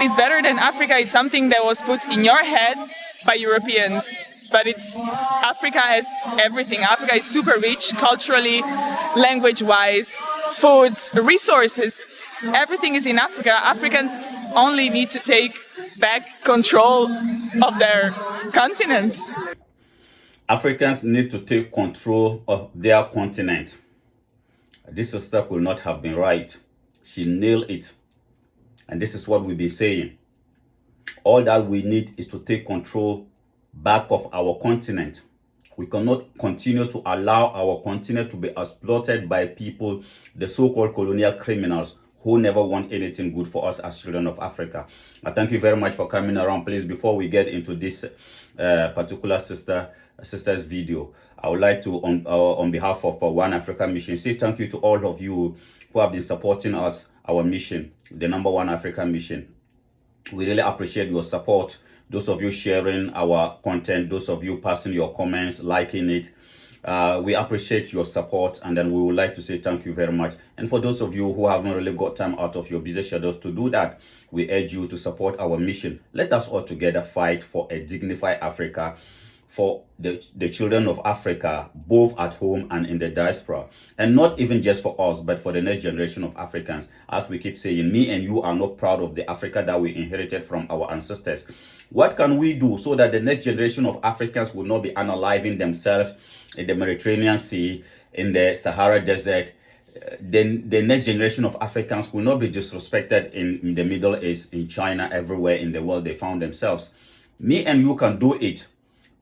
Is better than Africa is something that was put in your head by Europeans. But Africa has everything. Africa is super rich culturally, language-wise, food, resources. Everything is in Africa. Africans only need to take back control of their continent. Africans need to take control of their continent. This sister could not have been right. She nailed it. And this is what we've been saying. All that we need is to take control back of our continent. We cannot continue to allow our continent to be exploited by people, the so-called colonial criminals, who never want anything good for us as children of Africa. I thank you very much for coming around. Please, before we get into this particular sister's video, I would like to, on behalf of One Africa Mission, say thank you to all of you who have been supporting us, our mission, the number One Africa Mission. We really appreciate your support. Those of you sharing our content, those of you passing your comments, liking it. We appreciate your support, and then we would like to say thank you very much. And for those of you who haven't really got time out of your busy schedules to do that, we urge you to support our mission. Let us all together fight for a dignified Africa, for the children of Africa, both at home and in the diaspora. And not even just for us, but for the next generation of Africans. As we keep saying, me and you are not proud of the Africa that we inherited from our ancestors. What can we do so that the next generation of Africans will not be unaliving themselves in the Mediterranean Sea, in the Sahara Desert? Then the next generation of Africans will not be disrespected in the Middle East, in China, everywhere in the world they found themselves. Me and you can do it.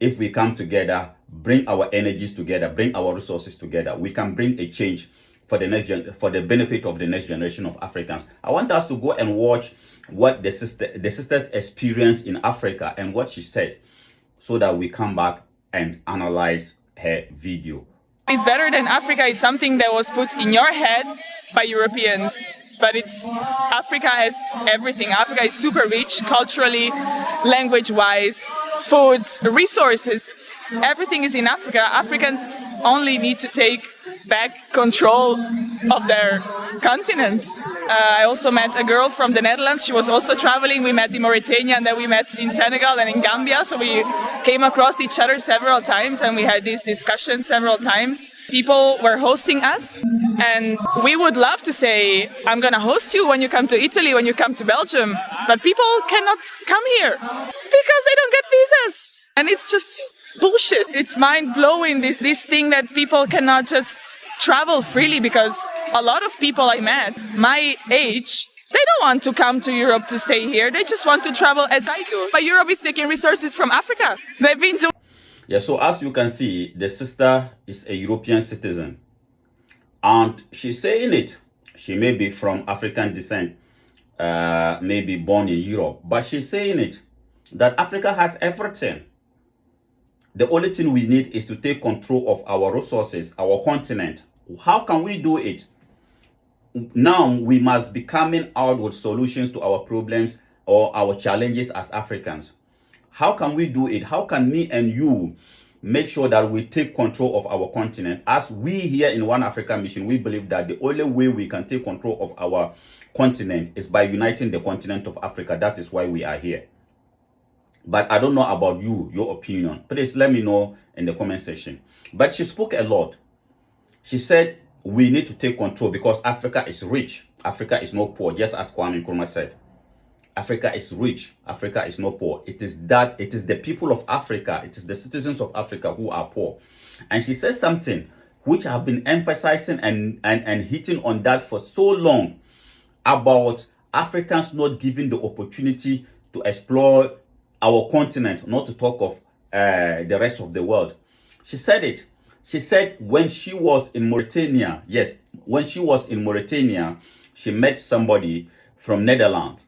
If we come together, bring our energies together, bring our resources together, we can bring a change for the benefit of the next generation of Africans. I want us to go and watch what the sister's experience in Africa and what she said, so that we come back and analyze her video. Is better than Africa is something that was put in your head by Europeans. But Africa has everything. Africa is super rich culturally, language-wise, food, resources. Everything is in Africa. Africans only need to take back control of their continent. I also met a girl from the Netherlands. She was also traveling. We met in Mauritania, and then we met in Senegal and in Gambia. So we came across each other several times, and we had these discussions several times. People were hosting us, and we would love to say, I'm going to host you when you come to Italy, when you come to Belgium. But people cannot come here because they don't get visas. And it's just bullshit. It's mind-blowing, this thing that people cannot just travel freely, because a lot of people I met, my age, they don't want to come to Europe to stay here. They just want to travel as I do. But Europe is taking resources from Africa. They've been doing... Yeah, so as you can see, the sister is a European citizen. And she's saying it. She may be from African descent, maybe born in Europe. But she's saying it, that Africa has everything. The only thing we need is to take control of our resources, our continent. How can we do it? Now we must be coming out with solutions to our problems or our challenges as Africans. How can we do it? How can me and you make sure that we take control of our continent? As we here in One Africa Mission, we believe that the only way we can take control of our continent is by uniting the continent of Africa. That is why we are here. But I don't know about you, your opinion. Please let me know in the comment section. But she spoke a lot. She said we need to take control because Africa is rich. Africa is not poor, just as Kwame Nkrumah said. Africa is rich. Africa is not poor. It is the people of Africa, it is the citizens of Africa who are poor. And she said something which I have been emphasizing and hitting on that for so long, about Africans not given the opportunity to explore our continent, not to talk of the rest of the world. She said it. She said when she was in Mauritania, yes, when she was in Mauritania, she met somebody from Netherlands,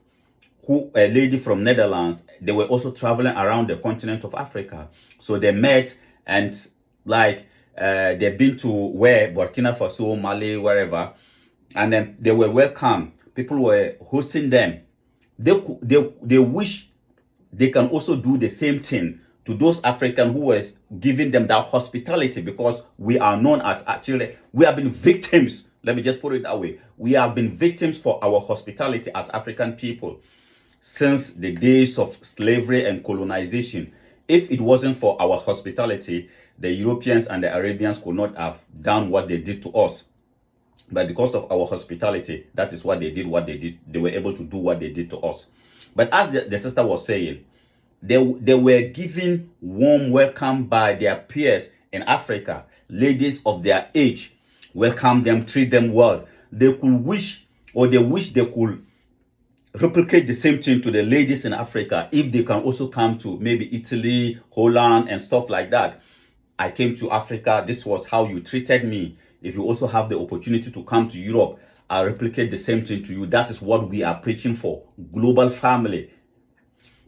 a lady from Netherlands. They were also traveling around the continent of Africa. So they met, and like they've been to where Burkina Faso, Mali, wherever, and then they were welcome. People were hosting them. They wish they can also do the same thing to those Africans who were giving them that hospitality, because we are known as, actually, we have been victims. Let me just put it that way. We have been victims for our hospitality as African people. since the days of slavery and colonization. If it wasn't for our hospitality, the Europeans and the Arabians could not have done what they did to us. But because of our hospitality, that is what they did, they were able to do what they did to us. But as the sister was saying, they were given warm welcome by their peers in Africa. Ladies of their age welcome them, treat them well. They wish they could replicate the same thing to the ladies in Africa if they can also come to maybe Italy, Holland, and stuff like that. I came to Africa, this was how you treated me. If you also have the opportunity to come to Europe, I'll replicate the same thing to you. That is what we are preaching for, global family.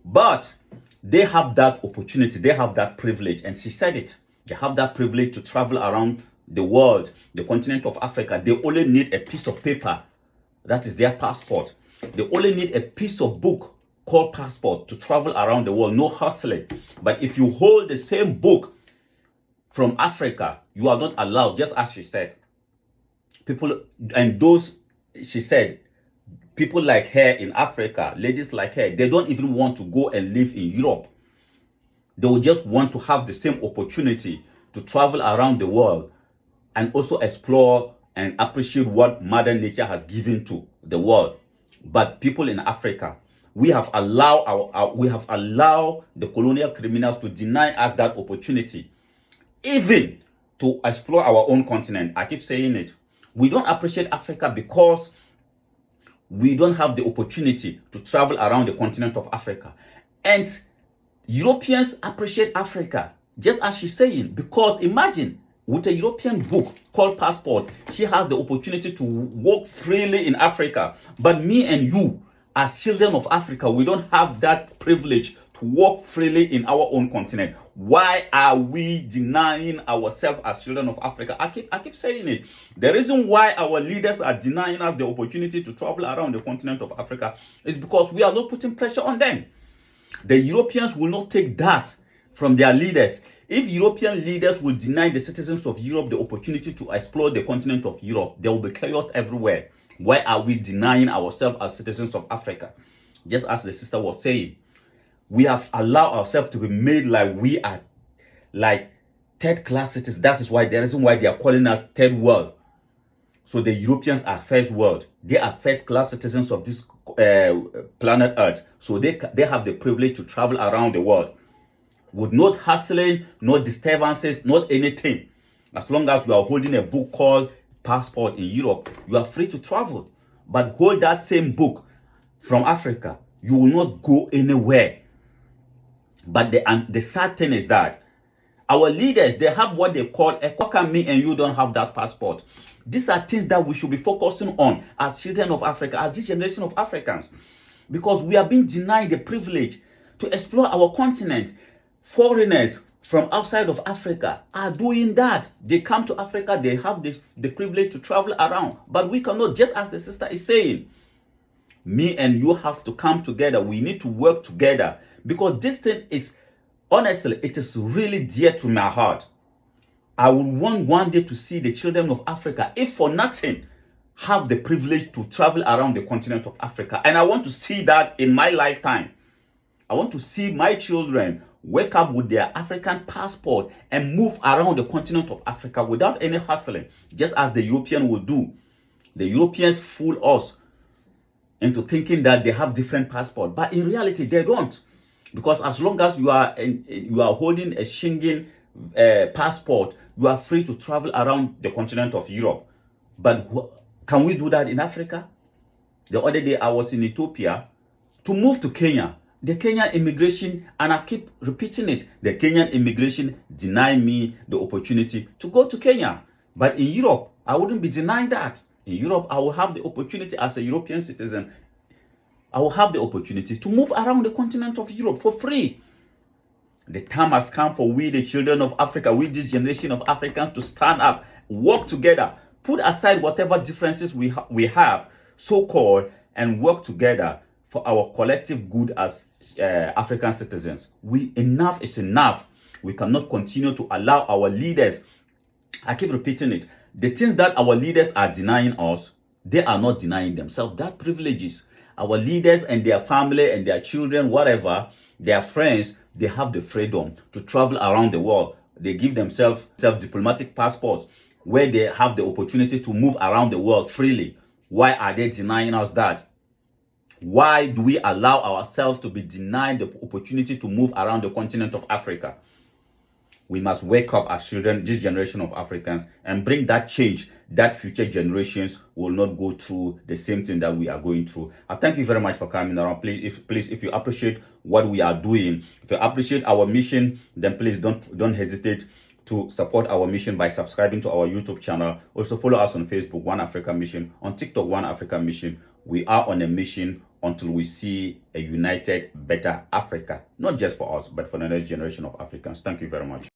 But they have that opportunity, they have that privilege, and she said it. They have that privilege to travel around the world, the continent of Africa. They only need a piece of paper, that is their passport. They only need a piece of book called passport to travel around the world, no hustling. But if you hold the same book from Africa, you are not allowed, just as she said. People, and those, she said, people like her in Africa, ladies like her, they don't even want to go and live in Europe. They will just want to have the same opportunity to travel around the world and also explore and appreciate what Mother Nature has given to the world. But people in Africa, we have allowed the colonial criminals to deny us that opportunity, even to explore our own continent. I keep saying it. We don't appreciate Africa because we don't have the opportunity to travel around the continent of Africa. And Europeans appreciate Africa, just as she's saying, because imagine, with a European book called passport, she has the opportunity to walk freely in Africa. But me and you, as children of Africa, we don't have that privilege to walk freely in our own continent. Why are we denying ourselves as children of Africa? I keep saying it. The reason why our leaders are denying us the opportunity to travel around the continent of Africa is because we are not putting pressure on them. The Europeans will not take that from their leaders. If European leaders will deny the citizens of Europe the opportunity to explore the continent of Europe, there will be chaos everywhere. Why are we denying ourselves as citizens of Africa? Just as the sister was saying, we have allowed ourselves to be made like we are like third-class citizens. That is why the reason why they are calling us third world. So the Europeans are first world. They are first-class citizens of this planet Earth. So they have the privilege to travel around the world with no hustling, no disturbances, not anything. As long as you are holding a book called passport in Europe, you are free to travel. But hold that same book from Africa, you will not go anywhere. But the sad thing is that our leaders, they have what they call a how me and you don't have that passport. These are things that we should be focusing on as children of Africa, as this generation of Africans, because we are being denied the privilege to explore our continent. Foreigners from outside of Africa are doing that. They come to Africa, they have the privilege to travel around, but we cannot, just as the sister is saying. Me and you have to come together. We need to work together, because this thing is, honestly, it is really dear to my heart. I would want one day to see the children of Africa, if for nothing, have the privilege to travel around the continent of Africa. And I want to see that in my lifetime. I want to see my children wake up with their African passport and move around the continent of Africa without any hustling, just as the European will do. The Europeans fool us into thinking that they have different passports, but in reality they don't, because as long as you are holding a Schengen passport, you are free to travel around the continent of Europe. But can we do that in Africa? The other day I was in Ethiopia to move to Kenya. The Kenyan immigration, and I keep repeating it, the Kenyan immigration denied me the opportunity to go to Kenya. But in Europe, I wouldn't be denied that. In Europe, I will have the opportunity as a European citizen. I will have the opportunity to move around the continent of Europe for free. The time has come for we, the children of Africa, we, this generation of Africans, to stand up, work together, put aside whatever differences we have, so-called, and work together for our collective good as African citizens. Enough is enough. We cannot continue to allow our leaders, I keep repeating it, the things that our leaders are denying us, they are not denying themselves that privileges. our leaders and their family and their children, whatever, their friends, they have the freedom to travel around the world. They give themselves diplomatic passports where they have the opportunity to move around the world freely. Why are they denying us that? Why do we allow ourselves to be denied the opportunity to move around the continent of Africa? We must wake up as children, this generation of Africans, and bring that change that future generations will not go through the same thing that we are going through. I thank you very much for coming around. Please, if you appreciate what we are doing, if you appreciate our mission, then please don't hesitate to support our mission by subscribing to our YouTube channel. Also follow us on Facebook, One Africa Mission, on TikTok, One Africa Mission. We are on a mission until we see a united, better Africa, not just for us, but for the next generation of Africans. Thank you very much.